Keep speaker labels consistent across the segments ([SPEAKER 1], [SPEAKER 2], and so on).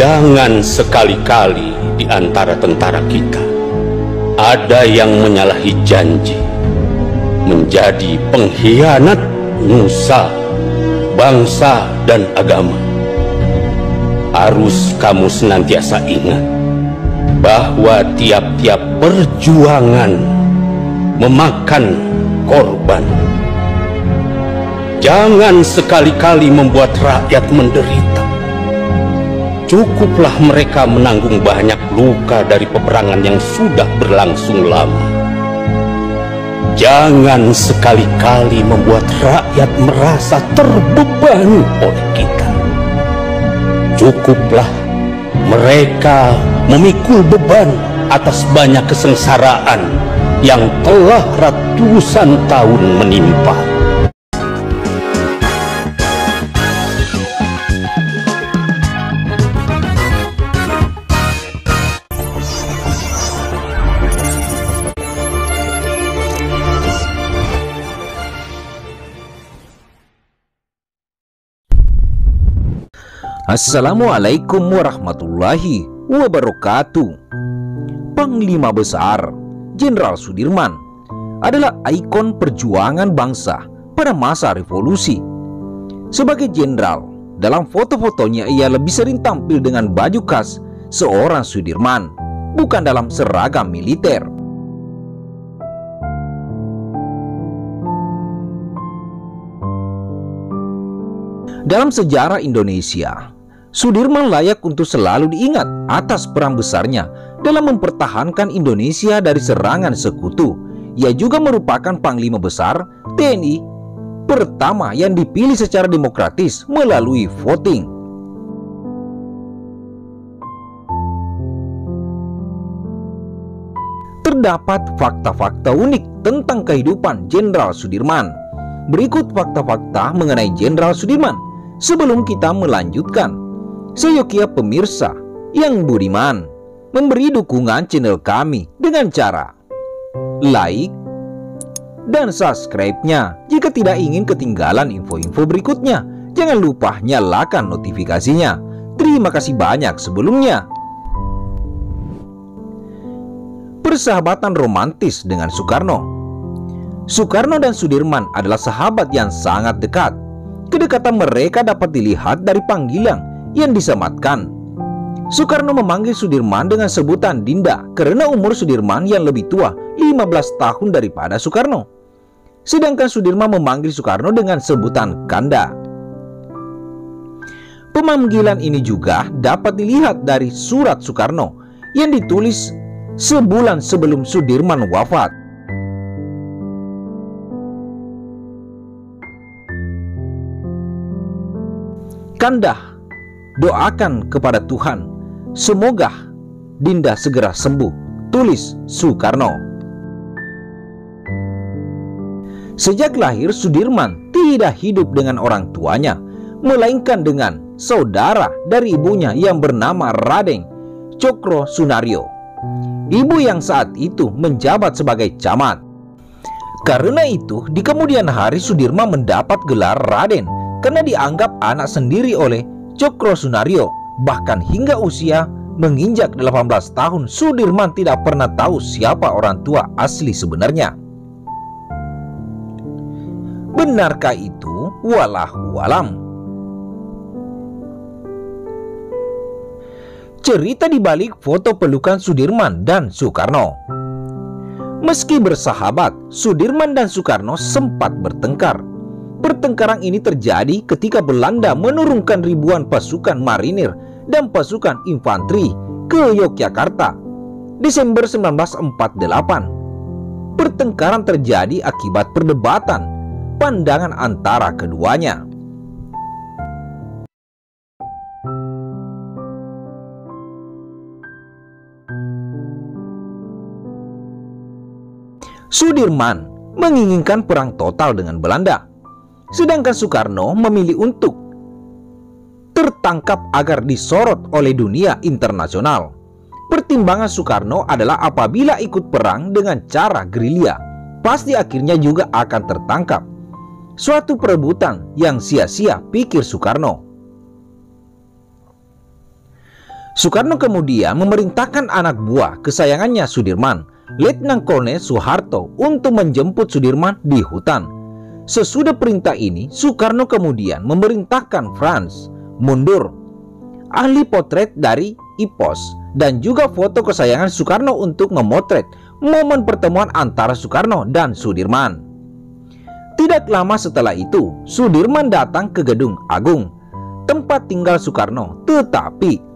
[SPEAKER 1] Jangan sekali-kali di antara tentara kita ada yang menyalahi janji, menjadi pengkhianat nusa, bangsa, dan agama. Harus kamu senantiasa ingat bahwa tiap-tiap perjuangan memakan korban. Jangan sekali-kali membuat rakyat menderita. Cukuplah mereka menanggung banyak luka dari peperangan yang sudah berlangsung lama. Jangan sekali-kali membuat rakyat merasa terbebani oleh kita. Cukuplah mereka memikul beban atas banyak kesengsaraan yang telah ratusan tahun menimpa.
[SPEAKER 2] Assalamualaikum warahmatullahi wabarakatuh. Panglima Besar Jenderal Sudirman adalah ikon perjuangan bangsa pada masa revolusi. Sebagai jenderal, dalam foto-fotonya ia lebih sering tampil dengan baju khas seorang Sudirman, bukan dalam seragam militer. Dalam sejarah Indonesia, Sudirman layak untuk selalu diingat atas peran besarnya dalam mempertahankan Indonesia dari serangan sekutu. Ia juga merupakan Panglima Besar TNI pertama yang dipilih secara demokratis melalui voting. Terdapat fakta-fakta unik tentang kehidupan Jenderal Sudirman. Berikut fakta-fakta mengenai Jenderal Sudirman sebelum kita melanjutkan. Seyokia pemirsa yang budiman, memberi dukungan channel kami dengan cara like dan subscribe-nya. Jika tidak ingin ketinggalan info-info berikutnya, jangan lupa nyalakan notifikasinya. Terima kasih banyak sebelumnya. Persahabatan romantis dengan Soekarno. Soekarno dan Sudirman adalah sahabat yang sangat dekat. Kedekatan mereka dapat dilihat dari panggilan yang disematkan. Soekarno memanggil Sudirman dengan sebutan Dinda karena umur Sudirman yang lebih tua 15 tahun daripada Soekarno. Sedangkan Sudirman memanggil Soekarno dengan sebutan Kanda. Pemanggilan ini juga dapat dilihat dari surat Soekarno yang ditulis sebulan sebelum Sudirman wafat. Kanda, doakan kepada Tuhan, semoga Dinda segera sembuh. Tulis Soekarno. Sejak lahir, Sudirman tidak hidup dengan orang tuanya, melainkan dengan saudara dari ibunya yang bernama Raden Cokro Sunario, ibu yang saat itu menjabat sebagai camat. Karena itu, di kemudian hari Sudirman mendapat gelar Raden karena dianggap anak sendiri oleh Cokro Sunario. Bahkan hingga usia menginjak 18 tahun, Sudirman tidak pernah tahu siapa orang tua asli sebenarnya. Benarkah itu? Wallahu alam. Cerita di balik foto pelukan Sudirman dan Soekarno. Meski bersahabat, Sudirman dan Soekarno sempat bertengkar. Pertengkaran ini terjadi ketika Belanda menurunkan ribuan pasukan marinir dan pasukan infanteri ke Yogyakarta Desember 1948. Pertengkaran terjadi akibat perdebatan pandangan antara keduanya. Sudirman menginginkan perang total dengan Belanda, sedangkan Soekarno memilih untuk tertangkap agar disorot oleh dunia internasional. Pertimbangan Soekarno adalah apabila ikut perang dengan cara gerilya, pasti akhirnya juga akan tertangkap. Suatu perebutan yang sia-sia, pikir Soekarno. Soekarno kemudian memerintahkan anak buah kesayangannya Sudirman, Letnan Kolonel Soeharto, untuk menjemput Sudirman di hutan. Sesudah perintah ini, Soekarno kemudian memerintahkan Franz Mundur, ahli potret dari IPOS, dan juga foto kesayangan Soekarno untuk memotret momen pertemuan antara Soekarno dan Sudirman. Tidak lama setelah itu, Sudirman datang ke Gedung Agung, tempat tinggal Soekarno, tetapi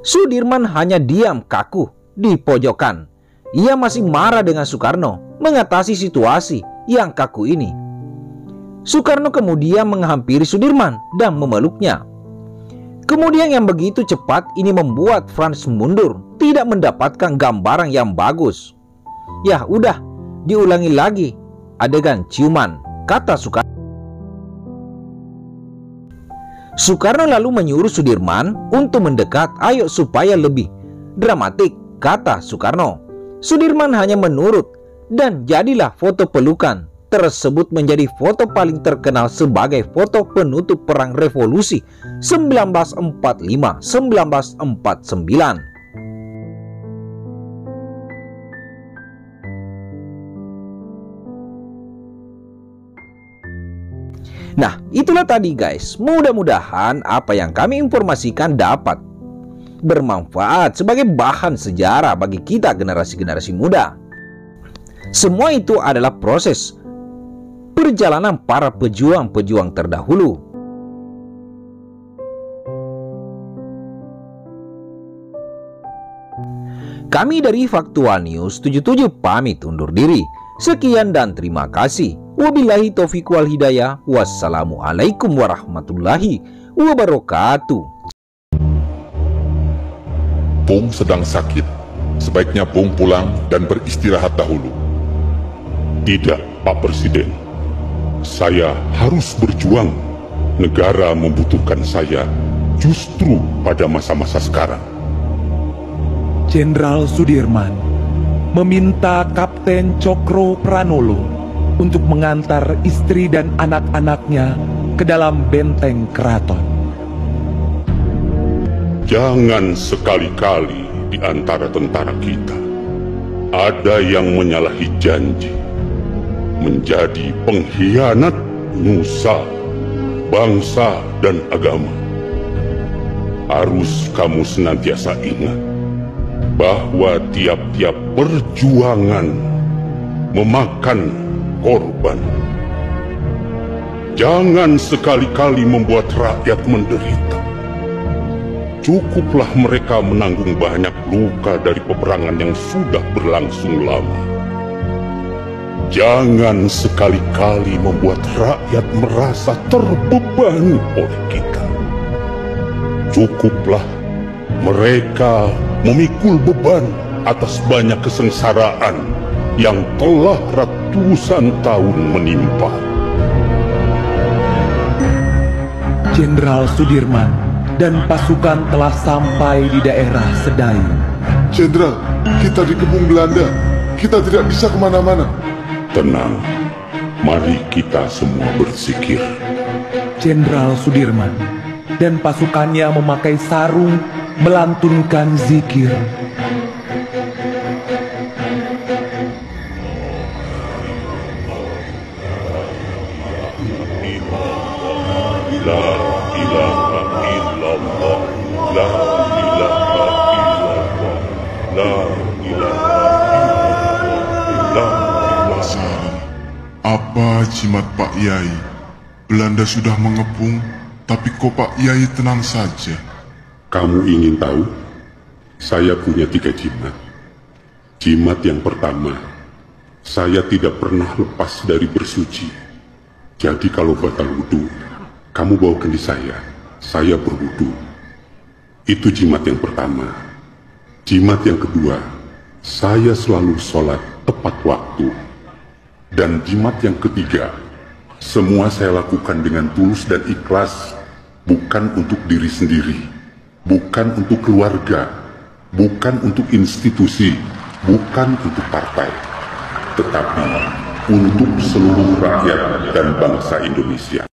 [SPEAKER 2] Sudirman hanya diam kaku di pojokan. Ia masih marah dengan Soekarno mengatasi situasi yang kaku ini. Soekarno kemudian menghampiri Sudirman dan memeluknya. Kemudian yang begitu cepat ini membuat Franz Mundur tidak mendapatkan gambaran yang bagus. "Ya udah, diulangi lagi adegan ciuman," kata Soekarno. Soekarno lalu menyuruh Sudirman untuk mendekat. "Ayo supaya lebih dramatik," kata Soekarno. Sudirman hanya menurut dan jadilah foto pelukan tersebut menjadi foto paling terkenal sebagai foto penutup Perang Revolusi 1945-1949. Nah, itulah tadi guys. Mudah-mudahan apa yang kami informasikan dapat bermanfaat sebagai bahan sejarah bagi kita generasi-generasi muda. Semua itu adalah proses perjalanan para pejuang-pejuang terdahulu. Kami dari Faktual News 77 pamit undur diri. Sekian dan terima kasih. Wabillahi taufiq wal hidayah. Wassalamualaikum warahmatullahi wabarakatuh.
[SPEAKER 3] Bung sedang sakit. Sebaiknya Bung pulang dan beristirahat dahulu. Tidak, Pak Presiden. Saya harus berjuang. Negara membutuhkan saya justru pada masa-masa sekarang.
[SPEAKER 4] Jenderal Sudirman meminta Kapten Cokro Pranolo untuk mengantar istri dan anak-anaknya ke dalam benteng keraton.
[SPEAKER 3] Jangan sekali-kali di antara tentara kita ada yang menyalahi janji, menjadi pengkhianat nusa, bangsa, dan agama. Harus kamu senantiasa ingat bahwa tiap-tiap perjuangan memakan korban. Jangan sekali-kali membuat rakyat menderita. Cukuplah mereka menanggung banyak luka dari peperangan yang sudah berlangsung lama. Jangan sekali-kali membuat rakyat merasa terbebani oleh kita. Cukuplah mereka memikul beban atas banyak kesengsaraan yang telah ratusan tahun menimpa.
[SPEAKER 4] Jenderal Sudirman dan pasukan telah sampai di daerah Sedai.
[SPEAKER 5] Jenderal, kita dikepung Belanda. Kita tidak bisa kemana-mana.
[SPEAKER 3] Tenang, mari kita semua berzikir.
[SPEAKER 4] Jenderal Sudirman dan pasukannya memakai sarung melantunkan zikir.
[SPEAKER 3] La ilaha illallah, la ilaha illallah, la ilaha illallah.
[SPEAKER 5] Apa jimat Pak Yai? Belanda sudah mengepung, tapi kok Pak Yai tenang saja?
[SPEAKER 3] Kamu ingin tahu? Saya punya 3 jimat. Jimat yang pertama, saya tidak pernah lepas dari bersuci. Jadi kalau batal wudhu, kamu bawakan di saya berwudhu. Itu jimat yang pertama. Jimat yang kedua, saya selalu sholat tepat waktu. Dan jimat yang ketiga, semua saya lakukan dengan tulus dan ikhlas, bukan untuk diri sendiri, bukan untuk keluarga, bukan untuk institusi, bukan untuk partai, tetapi untuk seluruh rakyat dan bangsa Indonesia.